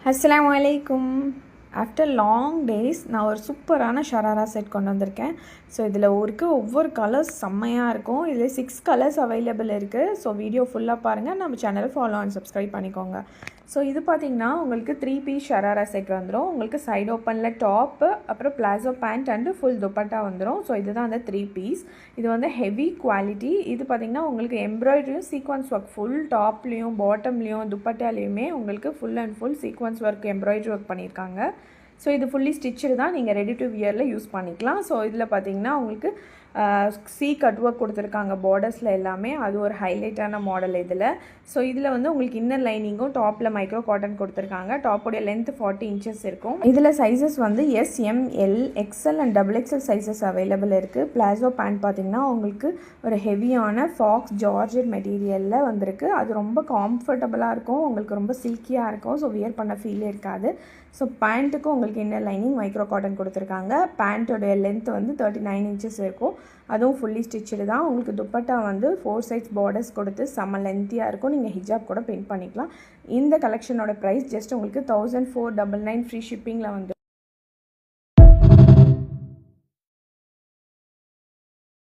அஸ்ஸலாமு அலைக்கும். After long days நான் ஒரு சூப்பரான ஷராரா செட் கொண்டு வந்திருக்கேன். ஸோ இதில் ஒவ்வொரு கலர்ஸ் செம்மையாக இருக்கும். இதில் 6 கலர்ஸ் அவைலபிள் இருக்குது. ஸோ வீடியோ ஃபுல்லாக பாருங்கள். நம்ம சேனலை ஃபாலோ அண்ட் சப்ஸ்கிரைப் பண்ணிக்கோங்க. ஸோ இது பார்த்திங்கன்னா உங்களுக்கு 3 பீஸ் ஷராரா செட் வந்துடும். உங்களுக்கு சைடு ஓப்பனில் டாப்பு, அப்புறம் palazzo pant and full dupatta வந்துடும். ஸோ இதுதான் அந்த 3 பீஸ். இது வந்து ஹெவி குவாலிட்டி. இது பார்த்திங்கன்னா உங்களுக்கு எம்ப்ராய்டரியும் சீக்வன்ஸ் ஒர்க் ஃபுல் டாப்லேயும் பாட்டம்லேயும் துப்பட்டாலேயுமே உங்களுக்கு full and full sequence work embroidery work பண்ணியிருக்காங்க. ஸோ இது ஃபுல்லி ஸ்டிச்சு தான், நீங்கள் ரெடி டு வியரில் யூஸ் பண்ணிக்கலாம். ஸோ இதில் பார்த்திங்கன்னா உங்களுக்கு கட் ஒர்க் கொடுத்துருக்காங்க பார்டர்ஸில் எல்லாமே. அது ஒரு ஹைலைட்டான மாடல் இதில். ஸோ இதில் வந்து உங்களுக்கு இன்னர் லைனிங்கும் டாப்பில் மைக்ரோ காட்டன் கொடுத்துருக்காங்க. டாப்போடைய லென்த் 40 இன்ச்சஸ் இருக்கும். இதில் சைஸஸ் வந்து S, M, L, XL and XXL sizes available இருக்குது. பிளாசோ பேண்ட் பார்த்திங்கன்னா உங்களுக்கு ஒரு ஹெவியான ஃபாக்ஸ் ஜார்ஜெட் மெட்டீரியலில் வந்திருக்கு. அது ரொம்ப கம்ஃபர்டபுளாக இருக்கும், உங்களுக்கு ரொம்ப சில்கியாக இருக்கும். ஸோ வியர் பண்ண ஃபீலே இருக்காது. ஸோ பேண்ட்டுக்கும் உங்களுக்கு இன்னர் லைனிங் மைக்ரோ காட்டன் கொடுத்துருக்காங்க. பேண்ட்டோடைய லென்த் வந்து 39 இன்ச்சஸ் இருக்கும். அதுவும் ஃபுல்லி ஸ்டிச்சு தான். உங்களுக்கு துப்பட்டா வந்து 4 சைட்ஸ் பார்டர்ஸ் கொடுத்து செம்ம லென்த்தியாக இருக்கும். நீங்கள் ஹிஜாப் கூட பிரிண்ட் பண்ணிக்கலாம். இந்த கலெக்ஷனோட ப்ரைஸ் ஜஸ்ட் உங்களுக்கு 1499 ஃப்ரீ ஷிப்பிங்கில் வந்து